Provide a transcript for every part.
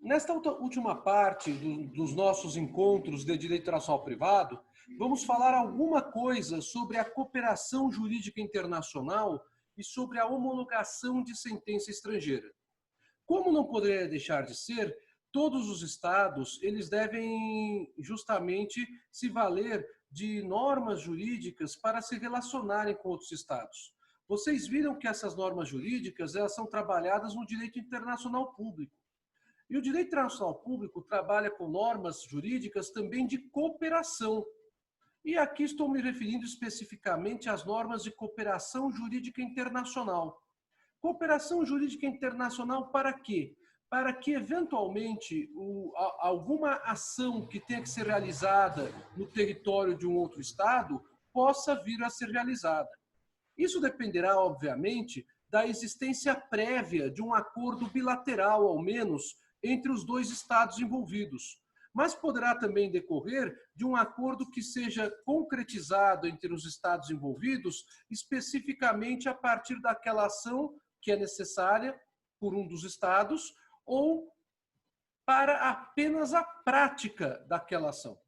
Nesta última parte dos nossos encontros de direito internacional privado, vamos falar alguma coisa sobre a cooperação jurídica internacional e sobre a homologação de sentença estrangeira. Como não poderia deixar de ser, todos os estados eles devem justamente se valer de normas jurídicas para se relacionarem com outros estados. Vocês viram que essas normas jurídicas elas são trabalhadas no direito internacional público. E o direito internacional público trabalha com normas jurídicas também de cooperação. E aqui estou me referindo especificamente às normas de cooperação jurídica internacional. Cooperação jurídica internacional para quê? Para que, eventualmente, alguma ação que tenha que ser realizada no território de um outro Estado possa vir a ser realizada. Isso dependerá, obviamente, da existência prévia de um acordo bilateral, ao menos, entre os dois estados envolvidos. Mas poderá também decorrer de um acordo que seja concretizado entre os estados envolvidos, especificamente a partir daquela ação que é necessária por um dos estados ou para apenas a prática daquela ação.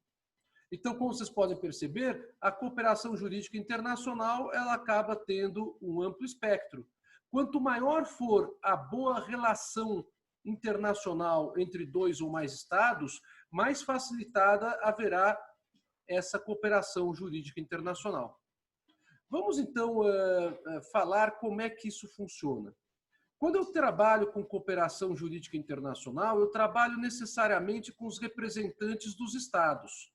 Então, como vocês podem perceber, a cooperação jurídica internacional ela acaba tendo um amplo espectro. Quanto maior for a boa relação internacional entre dois ou mais estados, mais facilitada haverá essa cooperação jurídica internacional. Vamos então falar como é que isso funciona. Quando eu trabalho com cooperação jurídica internacional, eu trabalho necessariamente com os representantes dos estados.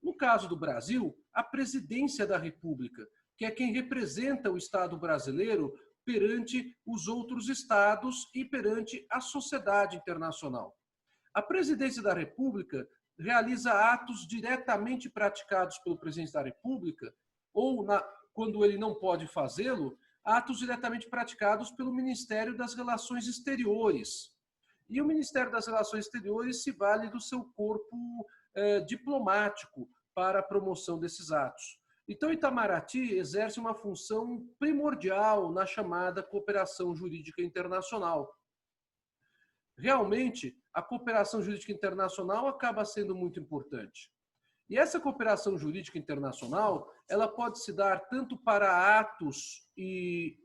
No caso do Brasil, a Presidência da República, que é quem representa o Estado brasileiro perante os outros estados e perante a sociedade internacional. A Presidência da República realiza atos diretamente praticados pelo Presidente da República ou, quando ele não pode fazê-lo, atos diretamente praticados pelo Ministério das Relações Exteriores. E o Ministério das Relações Exteriores se vale do seu corpo diplomático para a promoção desses atos. Então, Itamaraty exerce uma função primordial na chamada cooperação jurídica internacional. Realmente, a cooperação jurídica internacional acaba sendo muito importante. E essa cooperação jurídica internacional, ela pode se dar tanto para atos e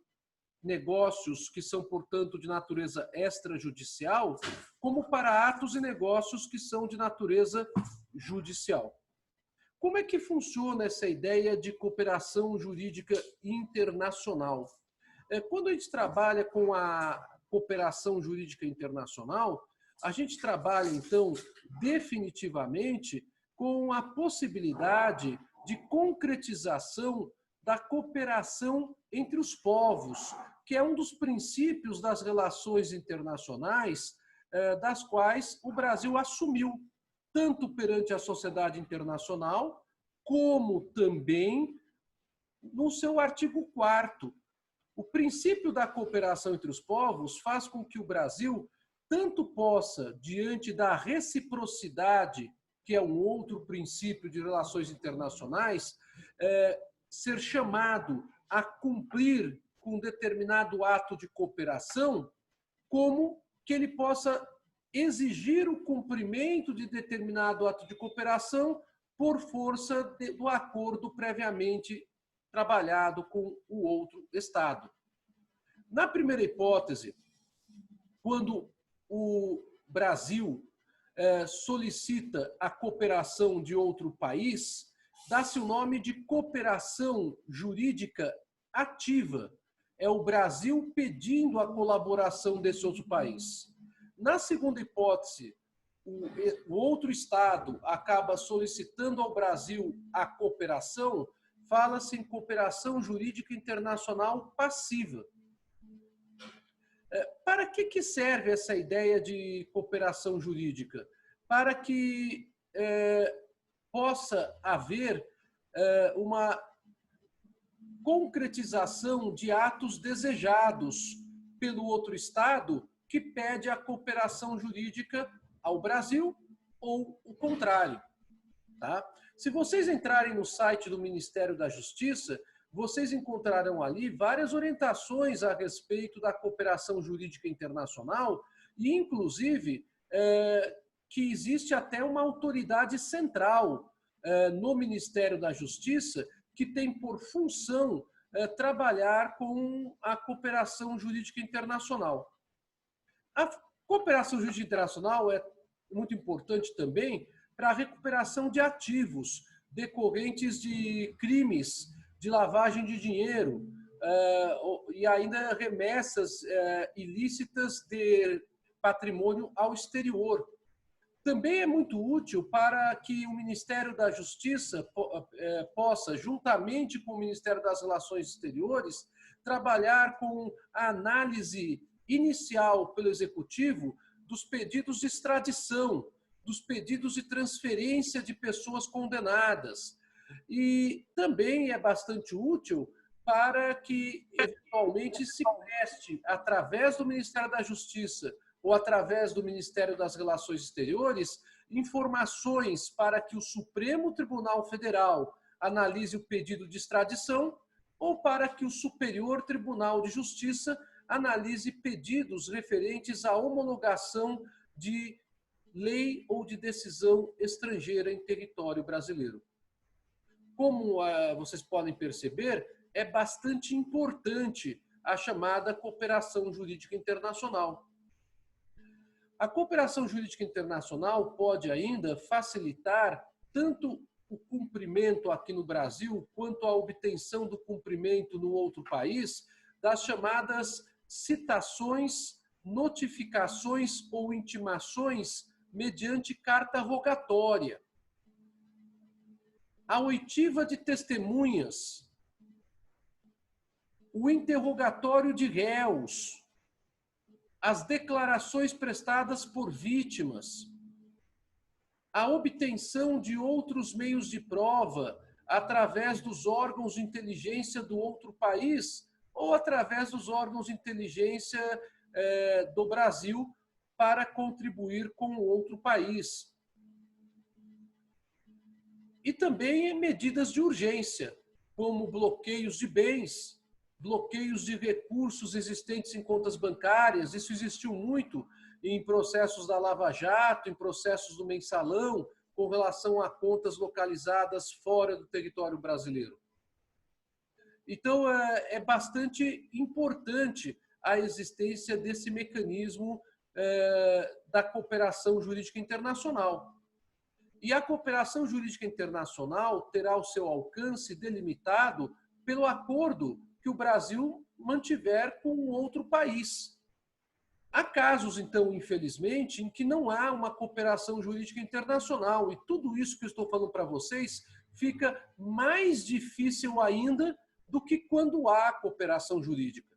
negócios que são, portanto, de natureza extrajudicial, como para atos e negócios que são de natureza judicial. Como é que funciona essa ideia de cooperação jurídica internacional? Quando a gente trabalha com a cooperação jurídica internacional, a gente trabalha, então, definitivamente com a possibilidade de concretização da cooperação entre os povos, que é um dos princípios das relações internacionais, das quais o Brasil assumiu, tanto perante a sociedade internacional, como também no seu artigo 4º. O princípio da cooperação entre os povos faz com que o Brasil tanto possa, diante da reciprocidade, que é um outro princípio de relações internacionais, ser chamado a cumprir com um determinado ato de cooperação, como que ele possa exigir o cumprimento de determinado ato de cooperação por força do acordo previamente trabalhado com o outro Estado. Na primeira hipótese, quando o Brasil solicita a cooperação de outro país, dá-se o nome de cooperação jurídica ativa. É o Brasil pedindo a colaboração desse outro país. Na segunda hipótese, o outro Estado acaba solicitando ao Brasil a cooperação, fala-se em cooperação jurídica internacional passiva. Para que serve essa ideia de cooperação jurídica? Para que possa haver uma concretização de atos desejados pelo outro Estado que pede a cooperação jurídica ao Brasil ou o contrário. Tá? Se vocês entrarem no site do Ministério da Justiça, vocês encontrarão ali várias orientações a respeito da cooperação jurídica internacional e, inclusive, que existe até uma autoridade central no Ministério da Justiça que tem por função trabalhar com a cooperação jurídica internacional. A cooperação jurídica internacional é muito importante também para a recuperação de ativos decorrentes de crimes de lavagem de dinheiro e ainda remessas ilícitas de patrimônio ao exterior. Também é muito útil para que o Ministério da Justiça possa, juntamente com o Ministério das Relações Exteriores, trabalhar com a análise inicial pelo Executivo dos pedidos de extradição, dos pedidos de transferência de pessoas condenadas. E também é bastante útil para que, eventualmente, se preste, através do Ministério da Justiça ou através do Ministério das Relações Exteriores, informações para que o Supremo Tribunal Federal analise o pedido de extradição ou para que o Superior Tribunal de Justiça analise pedidos referentes à homologação de lei ou de decisão estrangeira em território brasileiro. Como vocês podem perceber, é bastante importante a chamada cooperação jurídica internacional. A cooperação jurídica internacional pode ainda facilitar tanto o cumprimento aqui no Brasil, quanto a obtenção do cumprimento no outro país, das chamadas citações, notificações ou intimações mediante carta rogatória. A oitiva de testemunhas, o interrogatório de réus, as declarações prestadas por vítimas, a obtenção de outros meios de prova através dos órgãos de inteligência do outro país ou através dos órgãos de inteligência do Brasil para contribuir com o outro país. E também medidas de urgência, como bloqueios de bens, bloqueios de recursos existentes em contas bancárias. Isso existiu muito em processos da Lava Jato, em processos do Mensalão, com relação a contas localizadas fora do território brasileiro. Então, é bastante importante a existência desse mecanismo da cooperação jurídica internacional. E a cooperação jurídica internacional terá o seu alcance delimitado pelo acordo que o Brasil mantiver com outro país. Há casos, então, infelizmente, em que não há uma cooperação jurídica internacional, e tudo isso que eu estou falando para vocês fica mais difícil ainda do que quando há cooperação jurídica.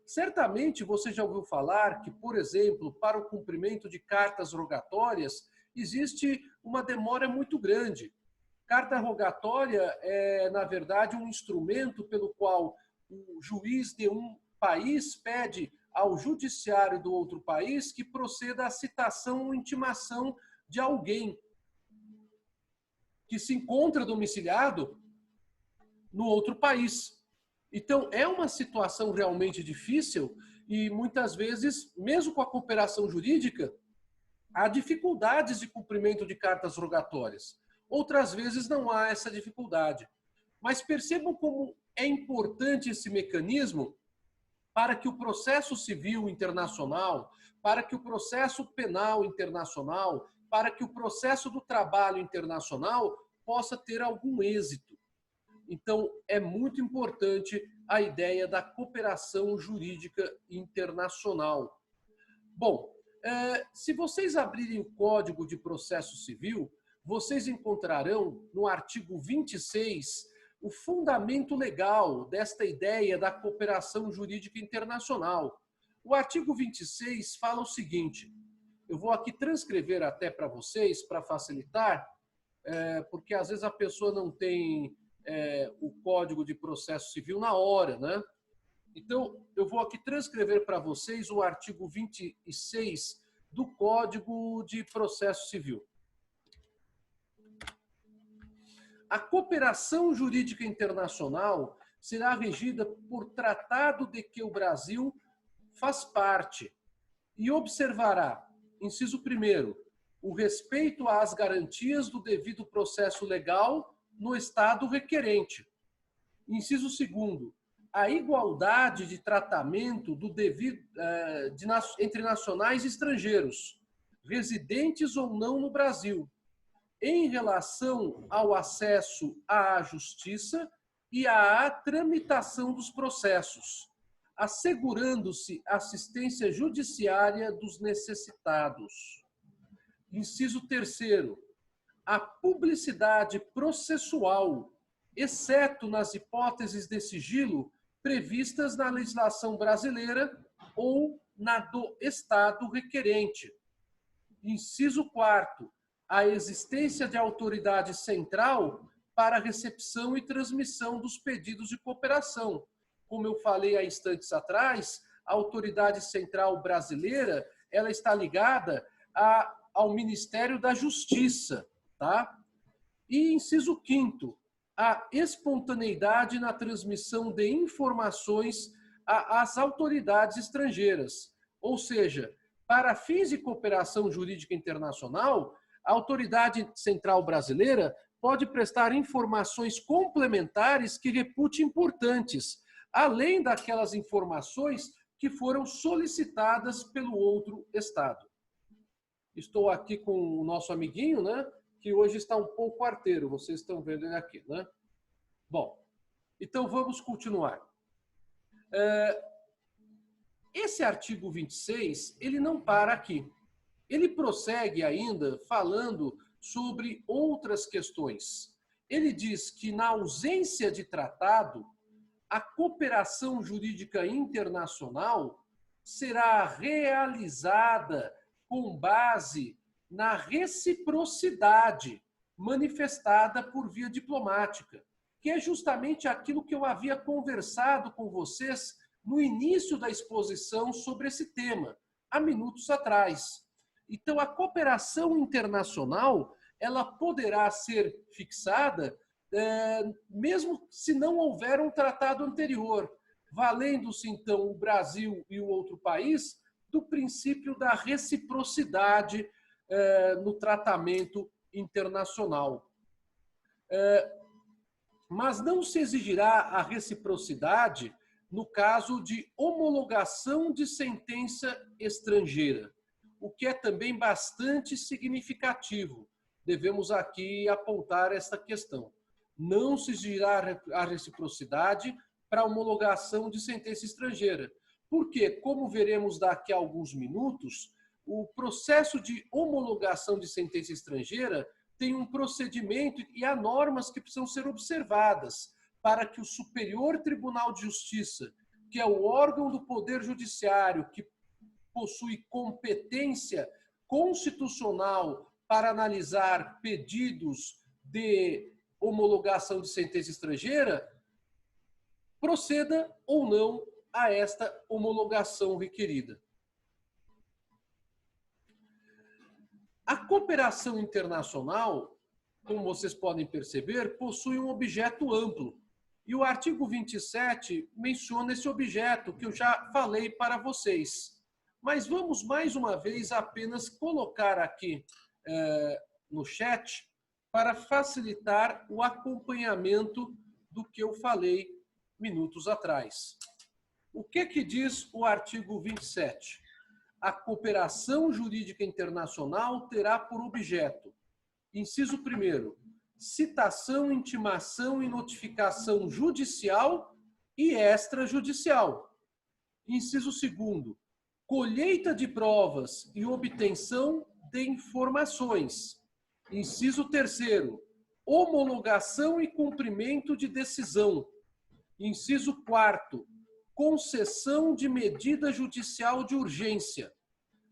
Certamente você já ouviu falar que, por exemplo, para o cumprimento de cartas rogatórias, existe uma demora muito grande. Carta rogatória é, na verdade, um instrumento pelo qual o juiz de um país pede ao judiciário do outro país que proceda à citação ou intimação de alguém que se encontra domiciliado no outro país. Então, é uma situação realmente difícil e, muitas vezes, mesmo com a cooperação jurídica, há dificuldades de cumprimento de cartas rogatórias. Outras vezes não há essa dificuldade. Mas percebam como é importante esse mecanismo para que o processo civil internacional, para que o processo penal internacional, para que o processo do trabalho internacional possa ter algum êxito. Então, é muito importante a ideia da cooperação jurídica internacional. Bom, se vocês abrirem o Código de Processo Civil, vocês encontrarão no artigo 26 o fundamento legal desta ideia da cooperação jurídica internacional. O artigo 26 fala o seguinte, eu vou aqui transcrever até para vocês, para facilitar, porque às vezes a pessoa não tem o Código de Processo Civil na hora, né? Então, eu vou aqui transcrever para vocês o artigo 26 do Código de Processo Civil. A cooperação jurídica internacional será regida por tratado de que o Brasil faz parte e observará, Inciso 1º, o respeito às garantias do devido processo legal no Estado requerente. Inciso 2º, a igualdade de tratamento do devido, entre nacionais e estrangeiros, residentes ou não no Brasil, em relação ao acesso à justiça e à tramitação dos processos, assegurando-se assistência judiciária dos necessitados. Inciso 3º, a publicidade processual, exceto nas hipóteses de sigilo previstas na legislação brasileira ou na do Estado requerente. Inciso 4º, a existência de autoridade central para recepção e transmissão dos pedidos de cooperação. Como eu falei há instantes atrás, a autoridade central brasileira, ela está ligada ao Ministério da Justiça, tá? E inciso 5º, a espontaneidade na transmissão de informações às autoridades estrangeiras. Ou seja, para fins de cooperação jurídica internacional, a autoridade central brasileira pode prestar informações complementares que repute importantes, além daquelas informações que foram solicitadas pelo outro Estado. Estou aqui com o nosso amiguinho, né, que hoje está um pouco arteiro, vocês estão vendo ele aqui, né? Bom, então vamos continuar. Esse artigo 26, ele não para aqui. Ele prossegue ainda falando sobre outras questões. Ele diz que, na ausência de tratado, a cooperação jurídica internacional será realizada com base na reciprocidade manifestada por via diplomática, que é justamente aquilo que eu havia conversado com vocês no início da exposição sobre esse tema, há minutos atrás. Então, a cooperação internacional, ela poderá ser fixada mesmo se não houver um tratado anterior, valendo-se, então, o Brasil e o outro país do princípio da reciprocidade no tratamento internacional. Mas não se exigirá a reciprocidade no caso de homologação de sentença estrangeira, o que é também bastante significativo. Devemos aqui apontar esta questão. Não se exigirá a reciprocidade para homologação de sentença estrangeira, porque, como veremos daqui a alguns minutos, o processo de homologação de sentença estrangeira tem um procedimento e há normas que precisam ser observadas para que o Superior Tribunal de Justiça, que é o órgão do Poder Judiciário que possui competência constitucional para analisar pedidos de homologação de sentença estrangeira, proceda ou não a esta homologação requerida. A cooperação internacional, como vocês podem perceber, possui um objeto amplo. E o artigo 27 menciona esse objeto que eu já falei para vocês. Mas vamos mais uma vez apenas colocar aqui no chat para facilitar o acompanhamento do que eu falei minutos atrás. O que diz o artigo 27? A cooperação jurídica internacional terá por objeto, inciso 1º, citação, intimação e notificação judicial e extrajudicial. Inciso 2º, colheita de provas e obtenção de informações. Inciso 3º, homologação e cumprimento de decisão. Inciso 4º, concessão de medida judicial de urgência.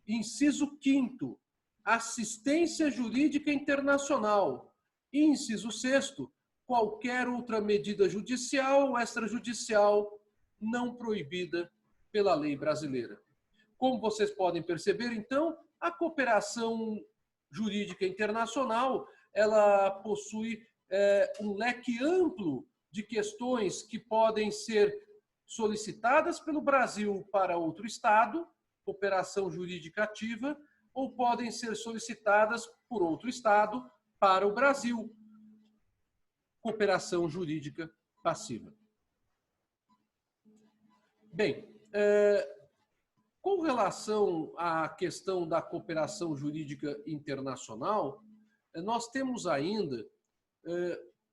Inciso 5º, assistência jurídica internacional. E inciso 6º, qualquer outra medida judicial ou extrajudicial não proibida pela lei brasileira. Como vocês podem perceber, então, a cooperação jurídica internacional, ela possui um leque amplo de questões que podem ser solicitadas pelo Brasil para outro Estado, cooperação jurídica ativa, ou podem ser solicitadas por outro Estado para o Brasil. Cooperação jurídica passiva. Bem, com relação à questão da cooperação jurídica internacional, nós temos ainda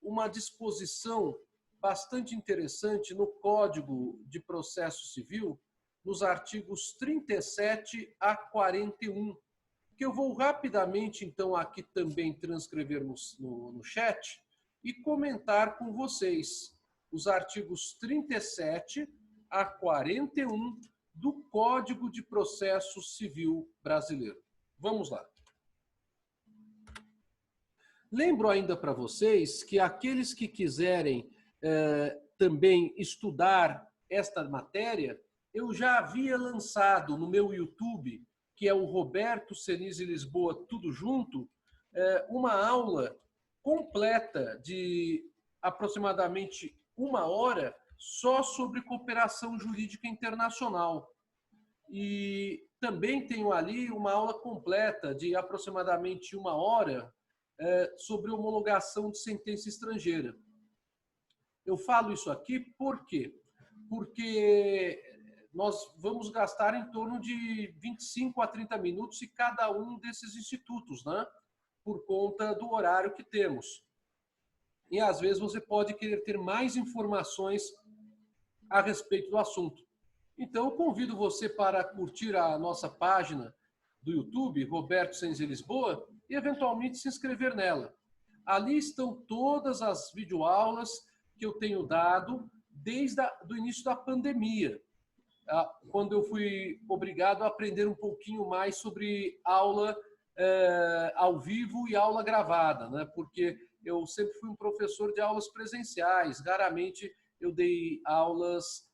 uma disposição bastante interessante no Código de Processo Civil, nos artigos 37 a 41, que eu vou rapidamente, então, aqui também transcrever no chat e comentar com vocês os artigos 37 a 41 do Código de Processo Civil Brasileiro. Vamos lá. Lembro ainda para vocês que aqueles que quiserem também estudar esta matéria, eu já havia lançado no meu YouTube, que é o Roberto Senise Lisboa, tudo junto, uma aula completa de aproximadamente 1 hora só sobre cooperação jurídica internacional. E também tenho ali uma aula completa de aproximadamente 1 hora sobre homologação de sentença estrangeira. Eu falo isso aqui por quê? Porque nós vamos gastar em torno de 25 a 30 minutos em cada um desses institutos, né? Por conta do horário que temos. E às vezes você pode querer ter mais informações a respeito do assunto. Então eu convido você para curtir a nossa página do YouTube, Roberto Senise Lisboa, e eventualmente se inscrever nela. Ali estão todas as videoaulas que eu tenho dado desde o início da pandemia, quando eu fui obrigado a aprender um pouquinho mais sobre aula ao vivo e aula gravada, né? Porque eu sempre fui um professor de aulas presenciais, raramente eu dei aulas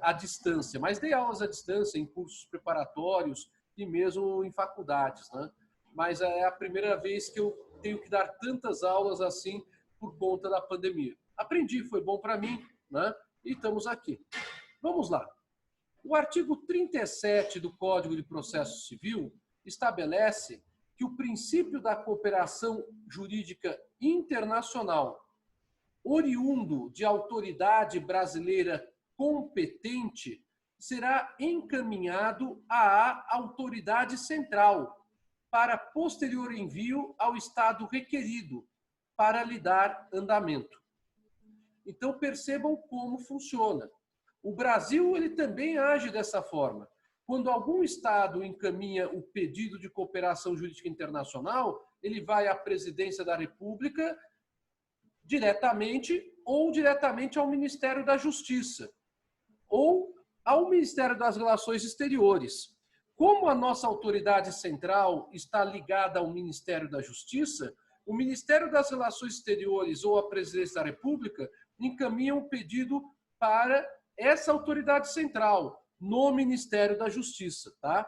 à distância, mas dei aulas à distância em cursos preparatórios e mesmo em faculdades, né? Mas é a primeira vez que eu tenho que dar tantas aulas assim por conta da pandemia. Aprendi, foi bom para mim, né? E estamos aqui. Vamos lá. O artigo 37 do Código de Processo Civil estabelece que o princípio da cooperação jurídica internacional, oriundo de autoridade brasileira competente, será encaminhado à autoridade central para posterior envio ao Estado requerido para lhe dar andamento. Então percebam como funciona. O Brasil ele também age dessa forma. Quando algum Estado encaminha o pedido de cooperação jurídica internacional, ele vai à Presidência da República diretamente ou diretamente ao Ministério da Justiça ou ao Ministério das Relações Exteriores. Como a nossa autoridade central está ligada ao Ministério da Justiça, o Ministério das Relações Exteriores ou a Presidência da República encaminham o pedido para essa autoridade central, no Ministério da Justiça. Tá?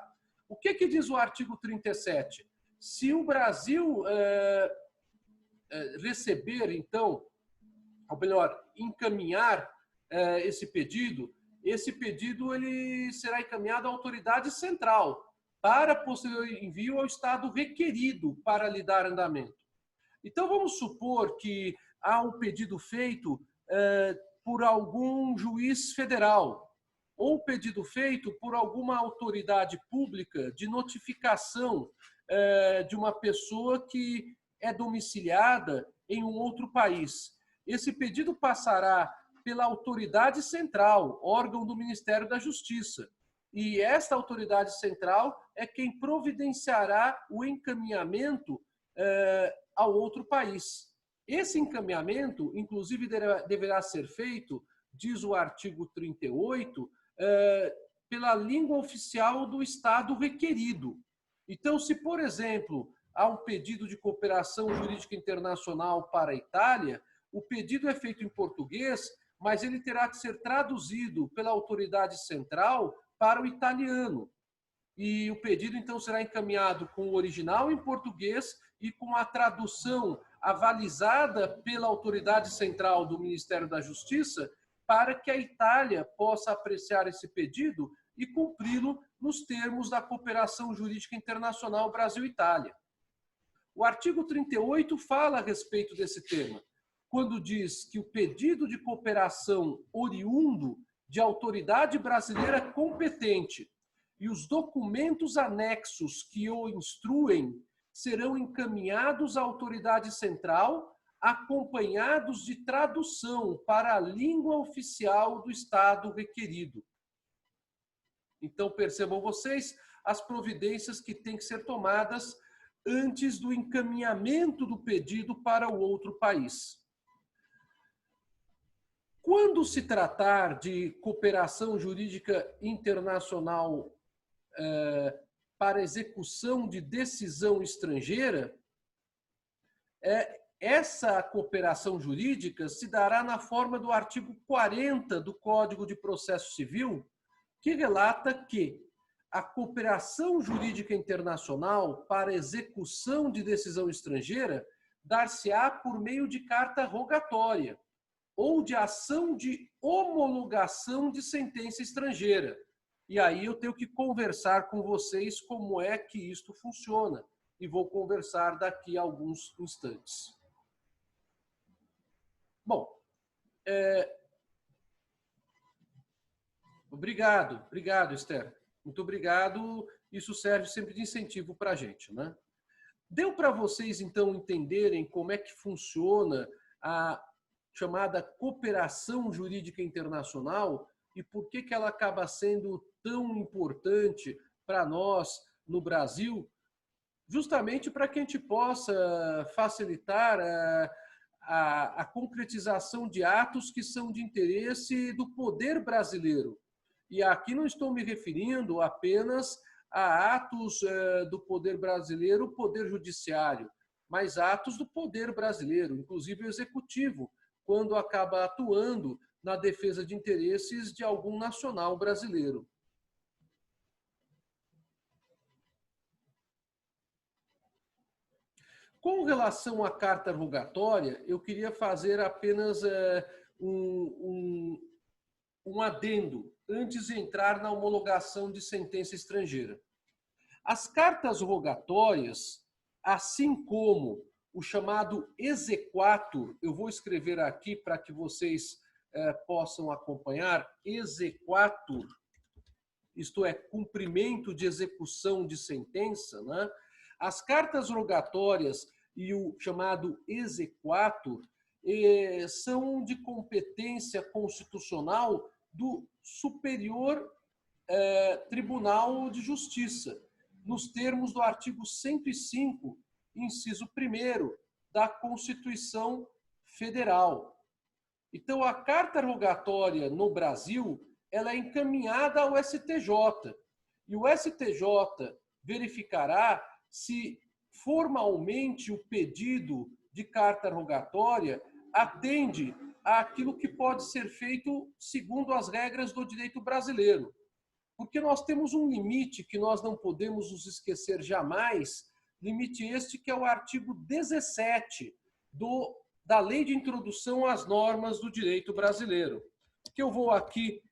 O que diz o artigo 37? Se o Brasil receber, então, ou melhor, encaminhar esse pedido ele será encaminhado à autoridade central para posterior envio ao Estado requerido para lhe dar andamento. Então, vamos supor que há um pedido feito por algum juiz federal ou pedido feito por alguma autoridade pública de notificação de uma pessoa que é domiciliada em um outro país. Esse pedido passará pela autoridade central, órgão do Ministério da Justiça. E esta autoridade central é quem providenciará o encaminhamento ao outro país. Esse encaminhamento, inclusive, deverá ser feito, diz o artigo 38, pela língua oficial do Estado requerido. Então, se, por exemplo, há um pedido de cooperação jurídica internacional para a Itália, o pedido é feito em português, mas ele terá que ser traduzido pela autoridade central para o italiano. E o pedido, então, será encaminhado com o original em português e com a tradução avalizada pela autoridade central do Ministério da Justiça para que a Itália possa apreciar esse pedido e cumpri-lo nos termos da cooperação jurídica internacional Brasil-Itália. O artigo 38 fala a respeito desse tema, quando diz que o pedido de cooperação oriundo de autoridade brasileira competente e os documentos anexos que o instruem serão encaminhados à autoridade central, acompanhados de tradução para a língua oficial do Estado requerido. Então, percebam vocês as providências que têm que ser tomadas antes do encaminhamento do pedido para o outro país. Quando se tratar de cooperação jurídica internacional para execução de decisão estrangeira, essa cooperação jurídica se dará na forma do artigo 40 do Código de Processo Civil, que relata que a cooperação jurídica internacional para execução de decisão estrangeira dar-se-á por meio de carta rogatória ou de ação de homologação de sentença estrangeira. E aí eu tenho que conversar com vocês como é que isto funciona. E vou conversar daqui a alguns instantes. Bom, obrigado, Esther. Muito obrigado. Isso serve sempre de incentivo para a gente, né? Deu para vocês, então, entenderem como é que funciona a chamada cooperação jurídica internacional e por que ela acaba sendo tão importante para nós no Brasil, justamente para que a gente possa facilitar a concretização de atos que são de interesse do poder brasileiro. E aqui não estou me referindo apenas a atos do poder brasileiro, o poder judiciário, mas atos do poder brasileiro, inclusive o executivo, quando acaba atuando na defesa de interesses de algum nacional brasileiro. Com relação à carta rogatória, eu queria fazer apenas um adendo antes de entrar na homologação de sentença estrangeira. As cartas rogatórias, assim como o chamado exequatur, eu vou escrever aqui para que vocês possam acompanhar, exequatur, isto é, cumprimento de execução de sentença, né? As cartas rogatórias e o chamado exequatur são de competência constitucional do Superior Tribunal de Justiça, nos termos do artigo 105, inciso 1º da Constituição Federal. Então, a carta rogatória no Brasil, ela é encaminhada ao STJ, e o STJ verificará se formalmente o pedido de carta rogatória atende àquilo que pode ser feito segundo as regras do direito brasileiro. Porque nós temos um limite que nós não podemos nos esquecer jamais, limite este que é o artigo 17 da Lei de Introdução às Normas do Direito Brasileiro, que eu vou aqui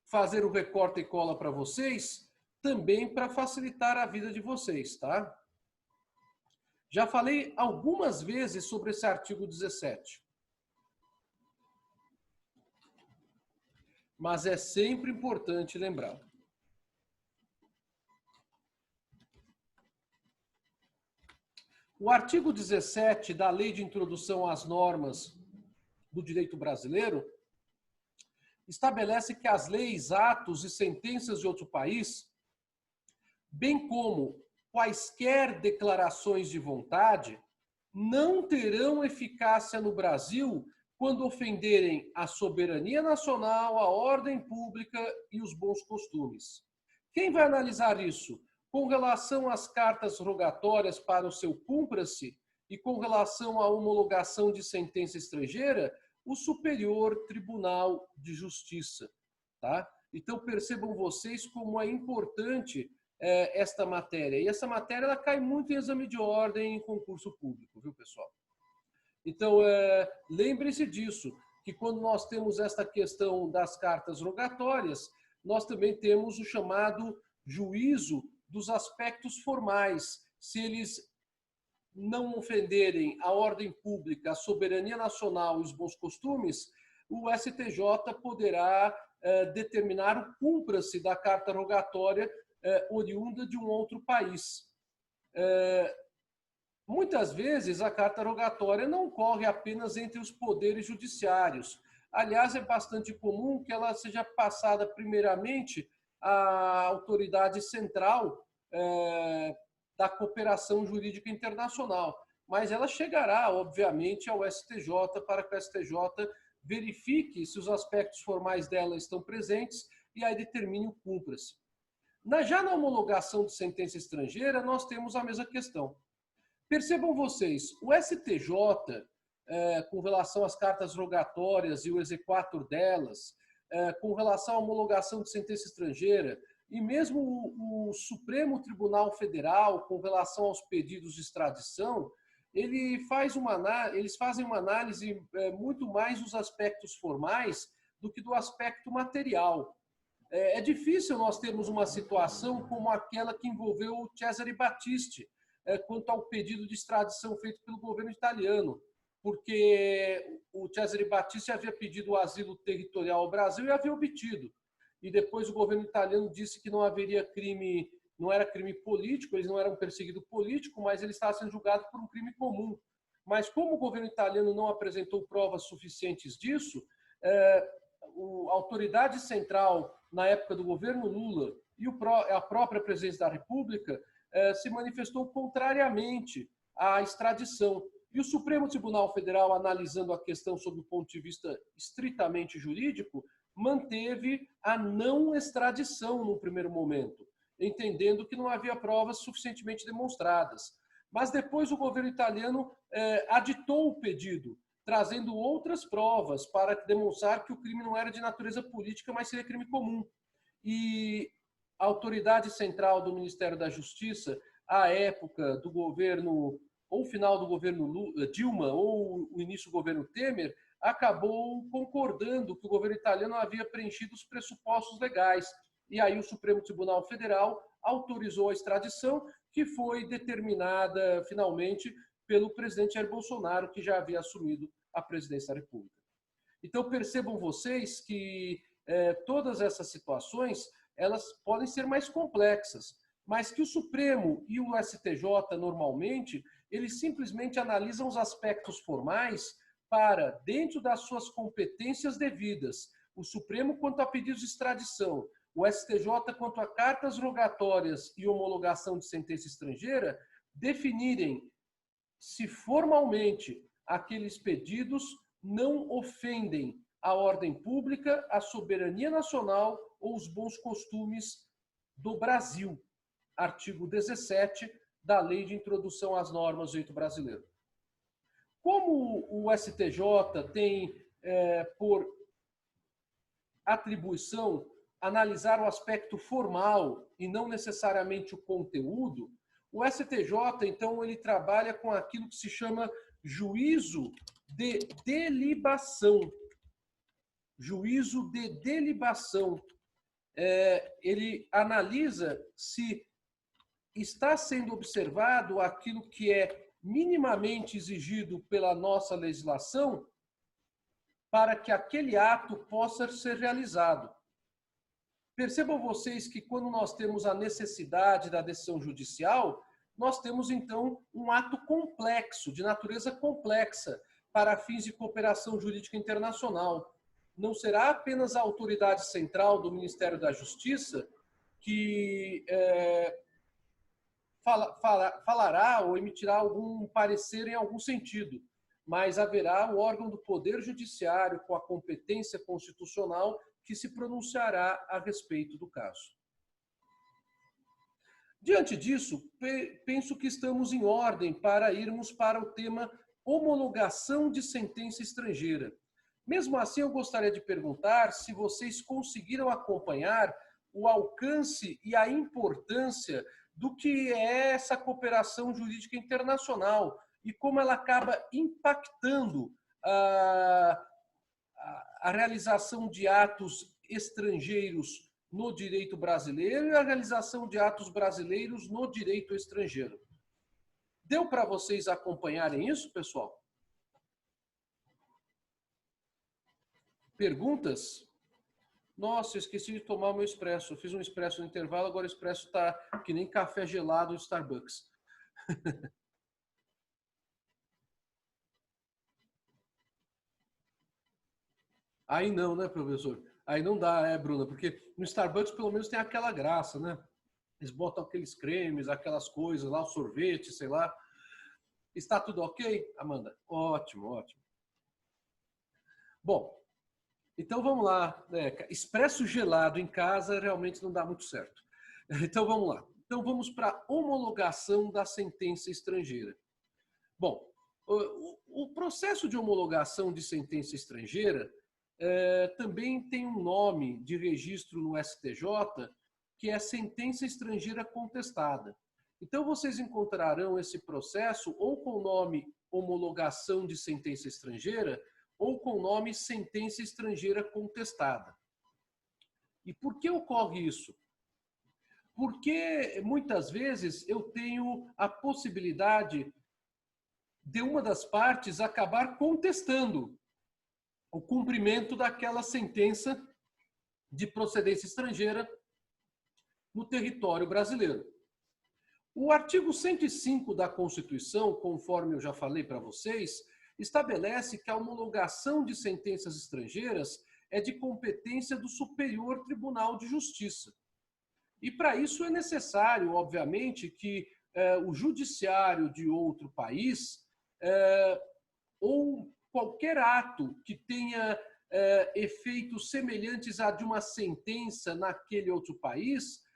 fazer o recorte e cola para vocês, também para facilitar a vida de vocês, tá? Já falei algumas vezes sobre esse artigo 17. Mas é sempre importante lembrar. O artigo 17 da Lei de Introdução às Normas do Direito Brasileiro estabelece que as leis, atos e sentenças de outro país, bem como quaisquer declarações de vontade, não terão eficácia no Brasil quando ofenderem a soberania nacional, a ordem pública e os bons costumes. Quem vai analisar isso? Com relação às cartas rogatórias para o seu cumpra-se e com relação à homologação de sentença estrangeira, o Superior Tribunal de Justiça. Tá? Então, percebam vocês como é importante esta matéria. E essa matéria ela cai muito em exame de ordem em concurso público, viu, pessoal? Então, lembrem-se disso. que quando nós temos esta questão das cartas rogatórias, nós também temos o chamado juízo dos aspectos formais. Se eles não ofenderem a ordem pública, a soberania nacional e os bons costumes, o STJ poderá determinar o cumpra-se da carta rogatória oriunda de um outro país. Muitas vezes a carta rogatória não corre apenas entre os poderes judiciários. Aliás, é bastante comum que ela seja passada primeiramente à autoridade central da cooperação jurídica internacional. Mas ela chegará, obviamente, ao STJ para que o STJ verifique se os aspectos formais dela estão presentes e aí determine o cumpra-se. Já na homologação de sentença estrangeira, nós temos a mesma questão. Percebam vocês, o STJ, com relação às cartas rogatórias e o exequatur delas, com relação à homologação de sentença estrangeira, e mesmo o Supremo Tribunal Federal, com relação aos pedidos de extradição, eles fazem uma análise muito mais dos aspectos formais do que do aspecto material. É difícil nós termos uma situação como aquela que envolveu o Cesare Battisti, quanto ao pedido de extradição feito pelo governo italiano, porque o Cesare Battisti havia pedido o asilo territorial ao Brasil e havia obtido. E depois o governo italiano disse que não haveria crime, não era crime político, eles não eram perseguido político, mas ele estava sendo julgado por um crime comum. Mas como o governo italiano não apresentou provas suficientes disso, a autoridade central, na época do governo Lula, e a própria presidência da República, se manifestou contrariamente à extradição. E o Supremo Tribunal Federal, analisando a questão sob o ponto de vista estritamente jurídico, manteve a não extradição no primeiro momento, entendendo que não havia provas suficientemente demonstradas. Mas depois o governo italiano aditou o pedido, trazendo outras provas para demonstrar que o crime não era de natureza política, mas seria crime comum. E a autoridade central do Ministério da Justiça, à época do governo, ou final do governo Dilma, ou o início do governo Temer, acabou concordando que o governo italiano havia preenchido os pressupostos legais. E aí o Supremo Tribunal Federal autorizou a extradição, que foi determinada finalmente pelo presidente Jair Bolsonaro, que já havia assumido a presidência da República. Então percebam vocês que todas essas situações elas podem ser mais complexas, mas que o Supremo e o STJ normalmente eles simplesmente analisam os aspectos formais para, dentro das suas competências devidas, o Supremo quanto a pedidos de extradição, o STJ quanto a cartas rogatórias e homologação de sentença estrangeira, definirem se formalmente aqueles pedidos não ofendem a ordem pública, a soberania nacional ou os bons costumes do Brasil. Artigo 17 da Lei de Introdução às Normas do Direito Brasileiro. Como o STJ tem por atribuição analisar o aspecto formal e não necessariamente o conteúdo, o STJ, então, ele trabalha com aquilo que se chama juízo de delibação. Juízo de delibação. Ele analisa se está sendo observado aquilo que é minimamente exigido pela nossa legislação para que aquele ato possa ser realizado. Percebam vocês que quando nós temos a necessidade da decisão judicial, nós temos então um ato complexo, de natureza complexa, para fins de cooperação jurídica internacional. Não será apenas a autoridade central do Ministério da Justiça que falará ou emitirá algum parecer em algum sentido, mas haverá o órgão do Poder Judiciário com a competência constitucional que se pronunciará a respeito do caso. Diante disso, penso que estamos em ordem para irmos para o tema homologação de sentença estrangeira. Mesmo assim, eu gostaria de perguntar se vocês conseguiram acompanhar o alcance e a importância do que é essa cooperação jurídica internacional e como ela acaba impactando a realização de atos estrangeiros no direito brasileiro e a realização de atos brasileiros no direito estrangeiro. Deu para vocês acompanharem isso, pessoal? Perguntas? Nossa, eu esqueci de tomar o meu expresso. Eu fiz um expresso no intervalo, agora o expresso está que nem café gelado do Starbucks. Aí não, né, professor? Aí não dá, Bruna? Porque no Starbucks pelo menos tem aquela graça, né? Eles botam aqueles cremes, aquelas coisas lá, o sorvete, sei lá. Está tudo ok, Amanda? Ótimo, ótimo. Bom, então vamos lá. Expresso gelado em casa realmente não dá muito certo. Então vamos lá. Então vamos para a homologação da sentença estrangeira. Bom, o processo de homologação de sentença estrangeira também tem um nome de registro no STJ, que é sentença estrangeira contestada. Então vocês encontrarão esse processo ou com o nome homologação de sentença estrangeira ou com o nome sentença estrangeira contestada. E por que ocorre isso? Porque muitas vezes eu tenho a possibilidade de uma das partes acabar contestando o cumprimento daquela sentença de procedência estrangeira no território brasileiro. O artigo 105 da Constituição, conforme eu já falei para vocês, estabelece que a homologação de sentenças estrangeiras é de competência do Superior Tribunal de Justiça. E para isso é necessário, obviamente, que o judiciário de outro país ou qualquer ato que tenha efeitos semelhantes a de uma sentença naquele outro país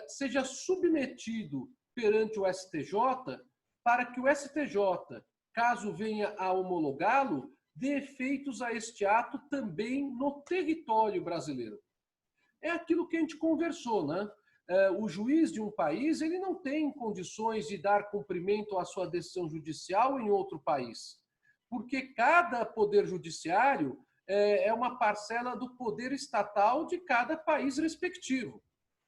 seja submetido perante o STJ para que o STJ, caso venha a homologá-lo, dê efeitos a este ato também no território brasileiro. É aquilo que a gente conversou, né? O juiz de um país ele não tem condições de dar cumprimento à sua decisão judicial em outro país, porque cada poder judiciário é uma parcela do poder estatal de cada país respectivo.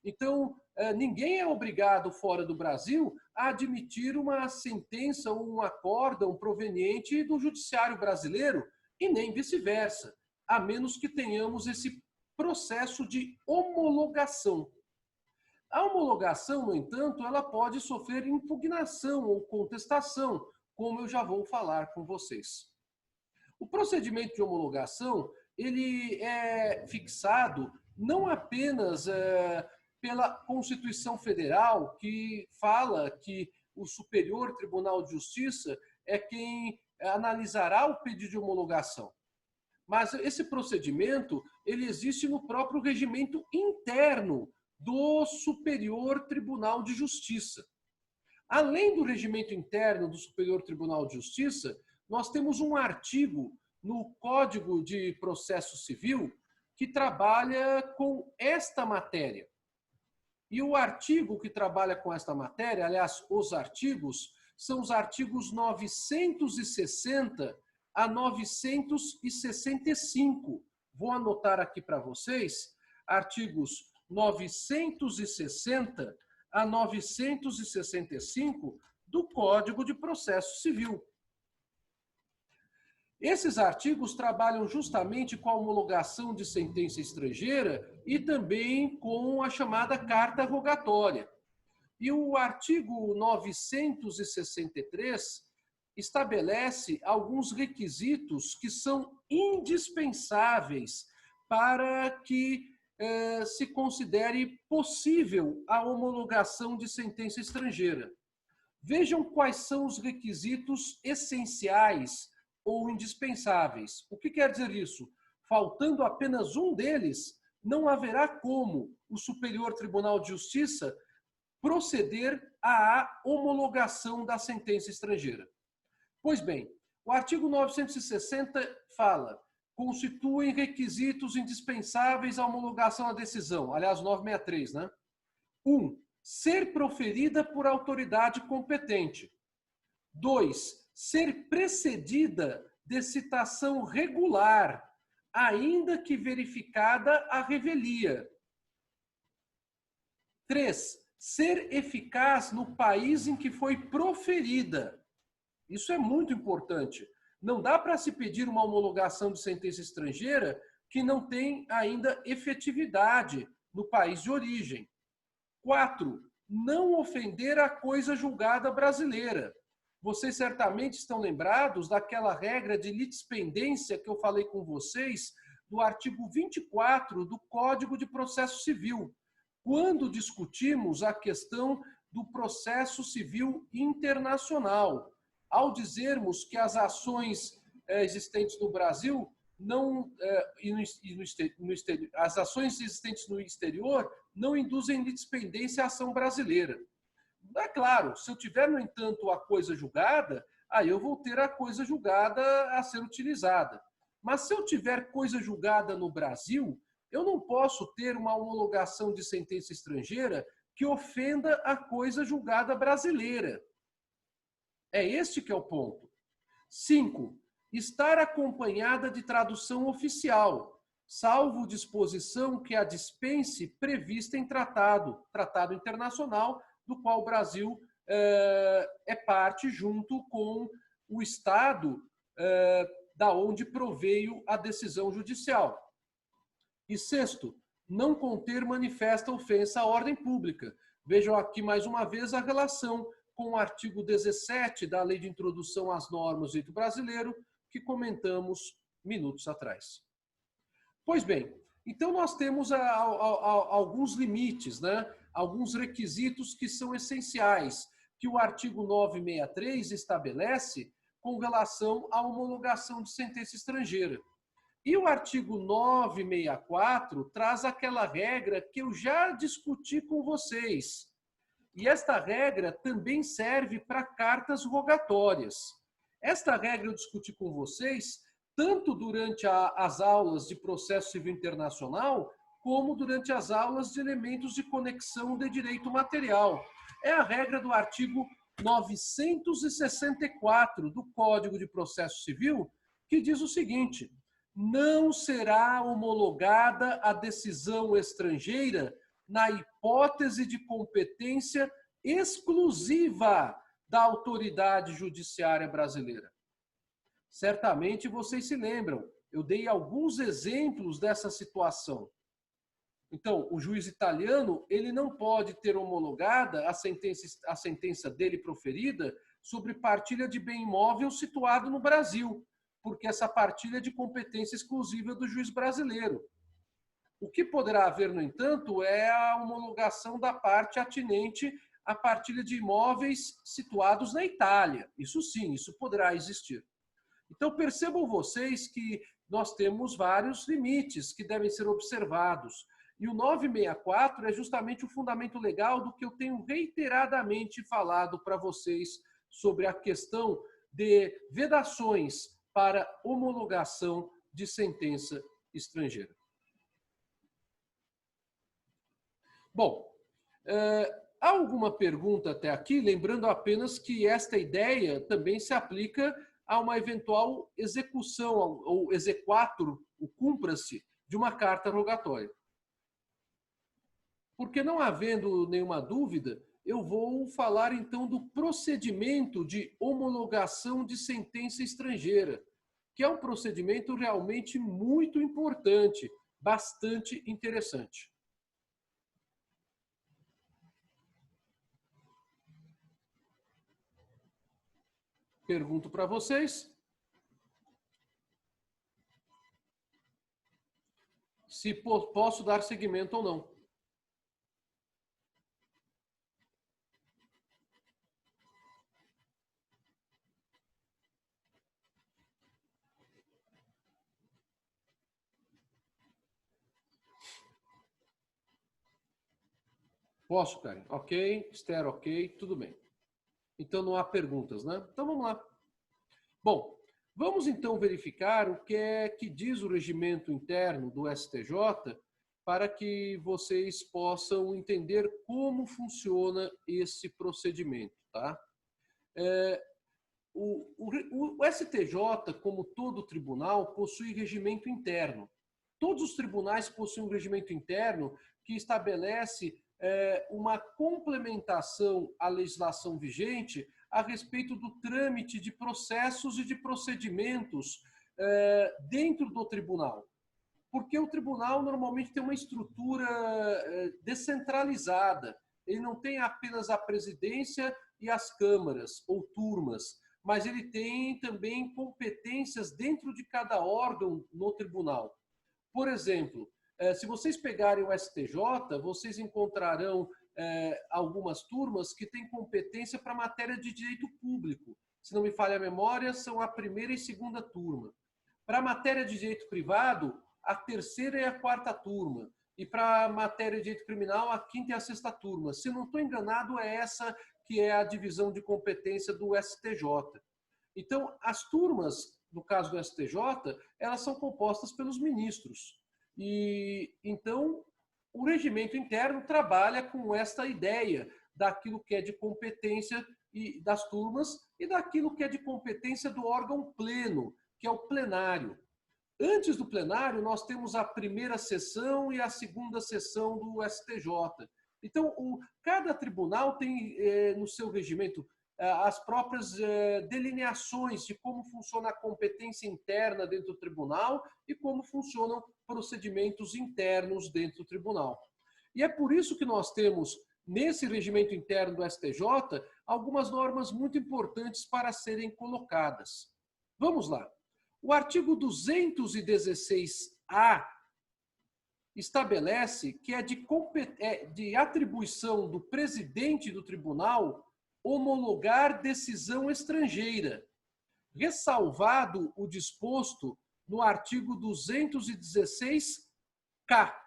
Então, ninguém é obrigado fora do Brasil a admitir uma sentença ou um acórdão proveniente do judiciário brasileiro e nem vice-versa, a menos que tenhamos esse processo de homologação. A homologação, no entanto, ela pode sofrer impugnação ou contestação, como eu já vou falar com vocês. O procedimento de homologação ele é fixado não apenas pela Constituição Federal, que fala que o Superior Tribunal de Justiça é quem analisará o pedido de homologação. Mas esse procedimento ele existe no próprio regimento interno do Superior Tribunal de Justiça. Além do regimento interno do Superior Tribunal de Justiça, nós temos um artigo no Código de Processo Civil que trabalha com esta matéria. E o artigo que trabalha com esta matéria, aliás, os artigos, são os artigos 960 a 965. Vou anotar aqui para vocês, artigos 960 a 965 do Código de Processo Civil. Esses artigos trabalham justamente com a homologação de sentença estrangeira e também com a chamada carta rogatória. E o artigo 963 estabelece alguns requisitos que são indispensáveis para que se considere possível a homologação de sentença estrangeira. Vejam quais são os requisitos essenciais ou indispensáveis. O que quer dizer isso? Faltando apenas um deles, não haverá como o Superior Tribunal de Justiça proceder à homologação da sentença estrangeira. Pois bem, o artigo 960 fala: constituem requisitos indispensáveis à homologação da decisão. Aliás, 963, né? 1. Ser proferida por autoridade competente. 2. Ser precedida de citação regular ainda que verificada a revelia. 3. Ser eficaz no país em que foi proferida. Isso é muito importante. Não dá para se pedir uma homologação de sentença estrangeira que não tem ainda efetividade no país de origem. 4. Não ofender a coisa julgada brasileira. Vocês certamente estão lembrados daquela regra de litispendência que eu falei com vocês do artigo 24 do Código de Processo Civil, quando discutimos a questão do processo civil internacional, ao dizermos que as ações existentes no Brasil as ações existentes no exterior não induzem litispendência à ação brasileira. É claro, se eu tiver, no entanto, a coisa julgada, aí eu vou ter a coisa julgada a ser utilizada. Mas se eu tiver coisa julgada no Brasil, eu não posso ter uma homologação de sentença estrangeira que ofenda a coisa julgada brasileira. É este que é o ponto. 5. Estar acompanhada de tradução oficial, salvo disposição que a dispense prevista em tratado internacional, do qual o Brasil é parte junto com o Estado da onde proveio a decisão judicial. E 6º, não conter manifesta ofensa à ordem pública. Vejam aqui mais uma vez a relação com o artigo 17 da Lei de Introdução às Normas do Direito Brasileiro, que comentamos minutos atrás. Pois bem, então nós temos alguns limites, né? Alguns requisitos que são essenciais, que o artigo 963 estabelece com relação à homologação de sentença estrangeira. E o artigo 964 traz aquela regra que eu já discuti com vocês. E esta regra também serve para cartas rogatórias. Esta regra eu discuti com vocês tanto durante as aulas de processo civil internacional, como durante as aulas de elementos de conexão de direito material. É a regra do artigo 964 do Código de Processo Civil, que diz o seguinte: não será homologada a decisão estrangeira na hipótese de competência exclusiva da autoridade judiciária brasileira. Certamente vocês se lembram, eu dei alguns exemplos dessa situação. Então, o juiz italiano, ele não pode ter homologada a sentença dele proferida sobre partilha de bem imóvel situado no Brasil, porque essa partilha é de competência exclusiva do juiz brasileiro. O que poderá haver, no entanto, é a homologação da parte atinente à partilha de imóveis situados na Itália. Isso sim, isso poderá existir. Então, percebam vocês que nós temos vários limites que devem ser observados. E o 964 é justamente o fundamento legal do que eu tenho reiteradamente falado para vocês sobre a questão de vedações para homologação de sentença estrangeira. Bom, há alguma pergunta até aqui? Lembrando apenas que esta ideia também se aplica a uma eventual execução ou exequatur, o cumpra-se, de uma carta rogatória. Porque não havendo nenhuma dúvida, eu vou falar então do procedimento de homologação de sentença estrangeira, que é um procedimento realmente muito importante, bastante interessante. Pergunto para vocês se posso dar seguimento ou não. Posso, Karen? Ok. Esther, ok. Tudo bem. Então não há perguntas, né? Então vamos lá. Bom, vamos então verificar o que é que diz o regimento interno do STJ para que vocês possam entender como funciona esse procedimento, tá? o STJ, como todo tribunal, possui regimento interno. Todos os tribunais possuem um regimento interno que estabelece uma complementação à legislação vigente a respeito do trâmite de processos e de procedimentos dentro do tribunal. Porque o tribunal normalmente tem uma estrutura descentralizada. Ele não tem apenas a presidência e as câmaras ou turmas, mas ele tem também competências dentro de cada órgão no tribunal. Por exemplo, se vocês pegarem o STJ, vocês encontrarão algumas turmas que têm competência para matéria de direito público. Se não me falha a memória, são a primeira e segunda turma. Para a matéria de direito privado, a terceira e a quarta turma. E para a matéria de direito criminal, a quinta e a sexta turma. Se não estou enganado, é essa que é a divisão de competência do STJ. Então, as turmas, no caso do STJ, elas são compostas pelos ministros. E então, o regimento interno trabalha com esta ideia daquilo que é de competência das turmas e daquilo que é de competência do órgão pleno, que é o plenário. Antes do plenário, nós temos a primeira sessão e a segunda sessão do STJ. Então, cada tribunal tem no seu regimento as próprias delineações de como funciona a competência interna dentro do tribunal e como funcionam procedimentos internos dentro do tribunal. E é por isso que nós temos, nesse regimento interno do STJ, algumas normas muito importantes para serem colocadas. Vamos lá. O artigo 216-A estabelece que é de atribuição do presidente do tribunal homologar decisão estrangeira, ressalvado o disposto no artigo 216-K.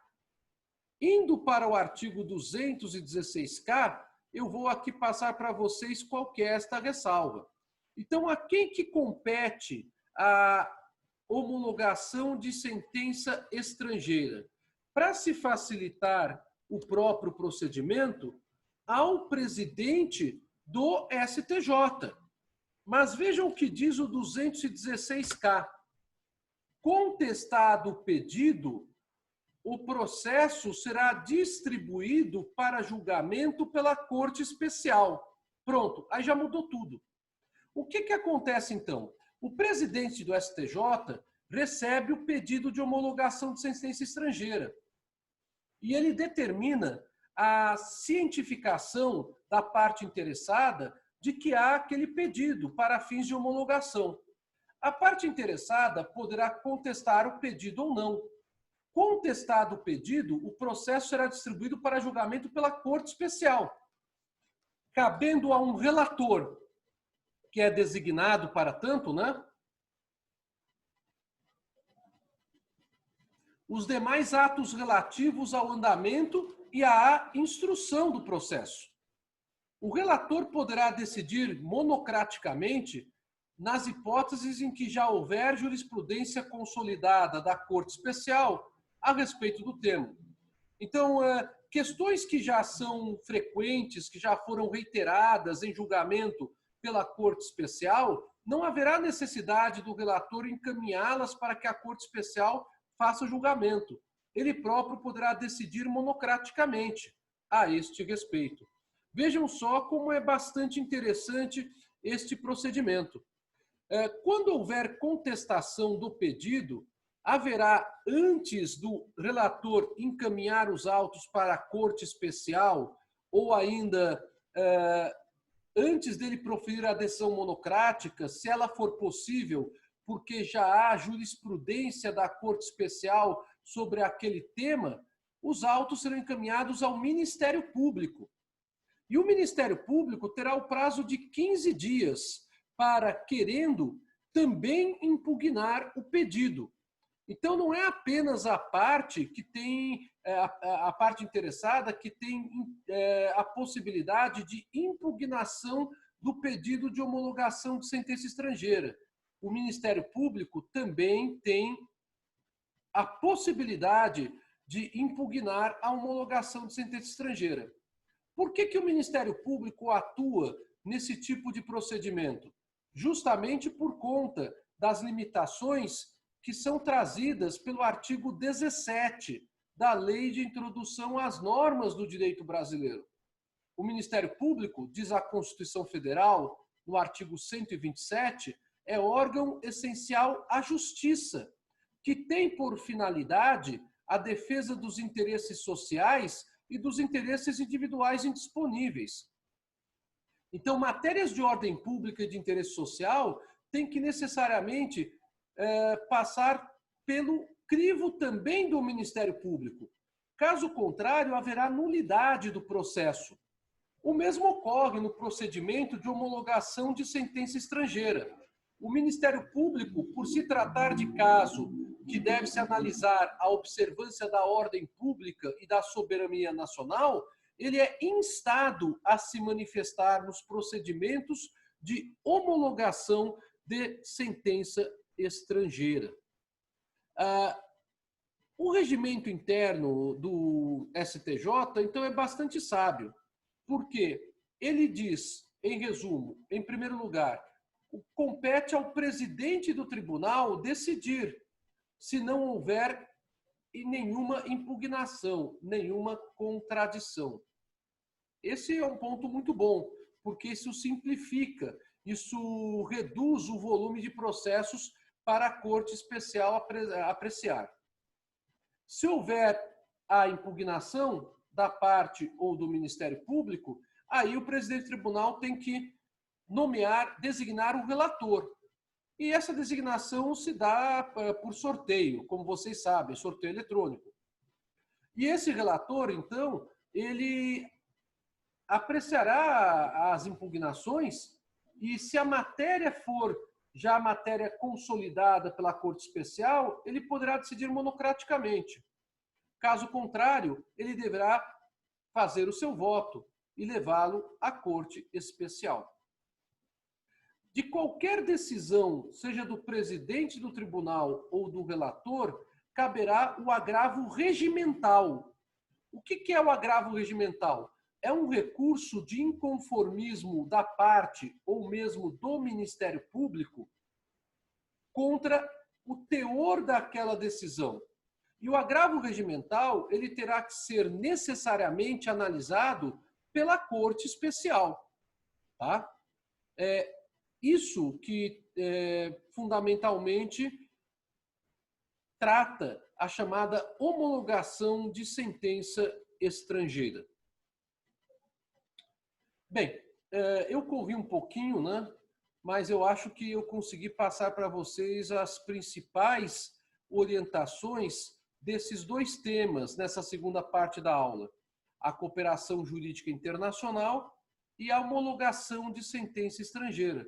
Indo para o artigo 216-K, eu vou aqui passar para vocês qual que é esta ressalva. Então, a quem que compete a homologação de sentença estrangeira? Para se facilitar o próprio procedimento, ao presidente do STJ. Mas vejam o que diz o 216-K. Contestado o pedido, o processo será distribuído para julgamento pela Corte Especial. Pronto, aí já mudou tudo. O que acontece então? O presidente do STJ recebe o pedido de homologação de sentença estrangeira e ele determina a cientificação da parte interessada de que há aquele pedido para fins de homologação. A parte interessada poderá contestar o pedido ou não. Contestado o pedido, o processo será distribuído para julgamento pela Corte Especial, cabendo a um relator, que é designado para tanto, né? Os demais atos relativos ao andamento e à instrução do processo. O relator poderá decidir monocraticamente nas hipóteses em que já houver jurisprudência consolidada da Corte Especial a respeito do tema. Então, questões que já são frequentes, que já foram reiteradas em julgamento pela Corte Especial, não haverá necessidade do relator encaminhá-las para que a Corte Especial faça julgamento. Ele próprio poderá decidir monocraticamente a este respeito. Vejam só como é bastante interessante este procedimento. Quando houver contestação do pedido, haverá, antes do relator encaminhar os autos para a Corte Especial, ou ainda antes dele proferir a decisão monocrática, se ela for possível, porque já há jurisprudência da Corte Especial sobre aquele tema, os autos serão encaminhados ao Ministério Público. E o Ministério Público terá o prazo de 15 dias para, querendo, também impugnar o pedido. Então, não é apenas a parte que tem, a parte interessada que tem a possibilidade de impugnação do pedido de homologação de sentença estrangeira. O Ministério Público também tem a possibilidade de impugnar a homologação de sentença estrangeira. Por que o Ministério Público atua nesse tipo de procedimento? justamente por conta das limitações que são trazidas pelo artigo 17 da Lei de Introdução às Normas do Direito Brasileiro. O Ministério Público, diz a Constituição Federal, no artigo 127, é órgão essencial à justiça, que tem por finalidade a defesa dos interesses sociais e dos interesses individuais indisponíveis. Então, matérias de ordem pública e de interesse social têm que necessariamente passar pelo crivo também do Ministério Público. Caso contrário, haverá nulidade do processo. O mesmo ocorre no procedimento de homologação de sentença estrangeira. O Ministério Público, por se tratar de caso que deve-se analisar a observância da ordem pública e da soberania nacional, ele é instado a se manifestar nos procedimentos de homologação de sentença estrangeira. O regimento interno do STJ, então, é bastante sábio, porque ele diz, em resumo, em primeiro lugar, compete ao presidente do tribunal decidir se não houver nenhuma impugnação, nenhuma contradição. Esse é um ponto muito bom, porque isso simplifica, isso reduz o volume de processos para a Corte Especial apreciar. Se houver a impugnação da parte ou do Ministério Público, aí o presidente do tribunal tem que designar um relator. E essa designação se dá por sorteio, como vocês sabem, sorteio eletrônico. E esse relator, então, ele apreciará as impugnações e, se a matéria for já a matéria consolidada pela Corte Especial, ele poderá decidir monocraticamente. Caso contrário, ele deverá fazer o seu voto e levá-lo à Corte Especial. De qualquer decisão, seja do presidente do tribunal ou do relator, caberá o agravo regimental. O que é o agravo regimental? É um recurso de inconformismo da parte ou mesmo do Ministério Público contra o teor daquela decisão. E o agravo regimental, ele terá que ser necessariamente analisado pela Corte Especial. Tá? Isso que fundamentalmente trata a chamada homologação de sentença estrangeira. Bem, eu corri um pouquinho, né? Mas eu acho que eu consegui passar para vocês as principais orientações desses dois temas nessa segunda parte da aula: a cooperação jurídica internacional e a homologação de sentença estrangeira.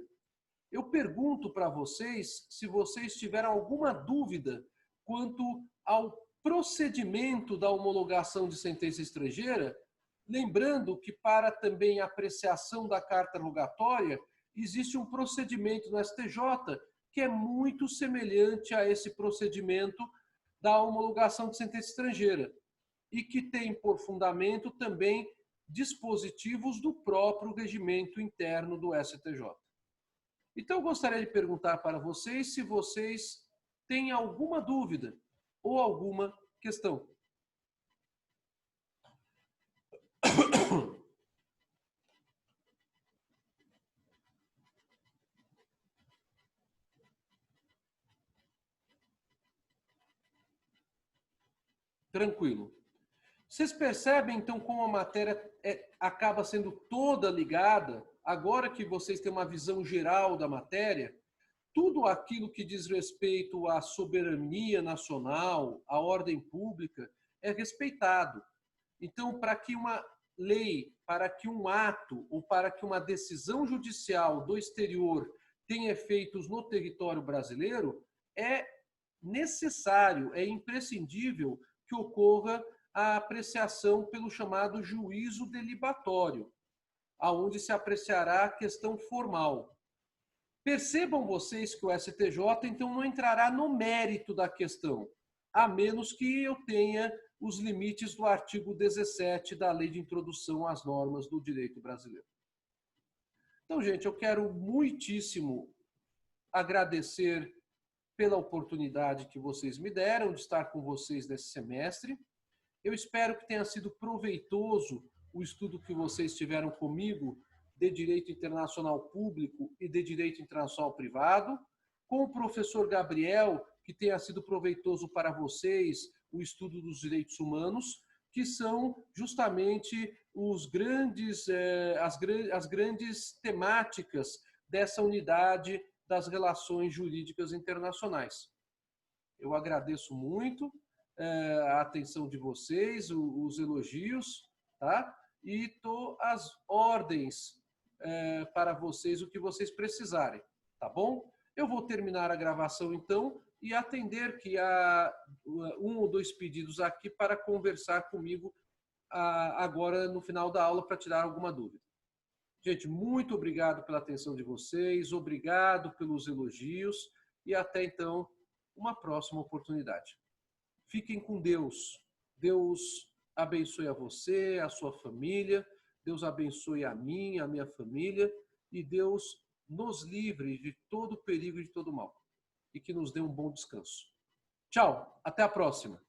Eu pergunto para vocês se vocês tiveram alguma dúvida quanto ao procedimento da homologação de sentença estrangeira, lembrando que para também a apreciação da carta rogatória existe um procedimento no STJ que é muito semelhante a esse procedimento da homologação de sentença estrangeira e que tem por fundamento também dispositivos do próprio regimento interno do STJ. Então, eu gostaria de perguntar para vocês se vocês têm alguma dúvida ou alguma questão. Tranquilo. Vocês percebem, então, como a matéria acaba sendo toda ligada, agora que vocês têm uma visão geral da matéria, tudo aquilo que diz respeito à soberania nacional, à ordem pública, é respeitado. Então, para que uma lei, para que um ato ou para que uma decisão judicial do exterior tenha efeitos no território brasileiro, é necessário, é imprescindível que ocorra a apreciação pelo chamado juízo delibatório, aonde se apreciará a questão formal. Percebam vocês que o STJ, então, não entrará no mérito da questão, a menos que eu tenha os limites do artigo 17 da Lei de Introdução às Normas do Direito Brasileiro. Então, gente, eu quero muitíssimo agradecer pela oportunidade que vocês me deram de estar com vocês nesse semestre. Eu espero que tenha sido proveitoso o estudo que vocês tiveram comigo de Direito Internacional Público e de Direito Internacional Privado. Com o professor Gabriel, que tenha sido proveitoso para vocês o estudo dos direitos humanos, que são justamente as grandes temáticas dessa unidade das relações jurídicas internacionais. Eu agradeço muito a atenção de vocês, os elogios, tá? E estou às ordens para vocês, o que vocês precisarem, tá bom? Eu vou terminar a gravação, então, e atender que há um ou dois pedidos aqui para conversar comigo agora no final da aula para tirar alguma dúvida. Gente, muito obrigado pela atenção de vocês, obrigado pelos elogios e até então uma próxima oportunidade. Fiquem com Deus. Deus abençoe a você, a sua família, Deus abençoe a mim, a minha família e Deus nos livre de todo perigo e de todo mal e que nos dê um bom descanso. Tchau, até a próxima.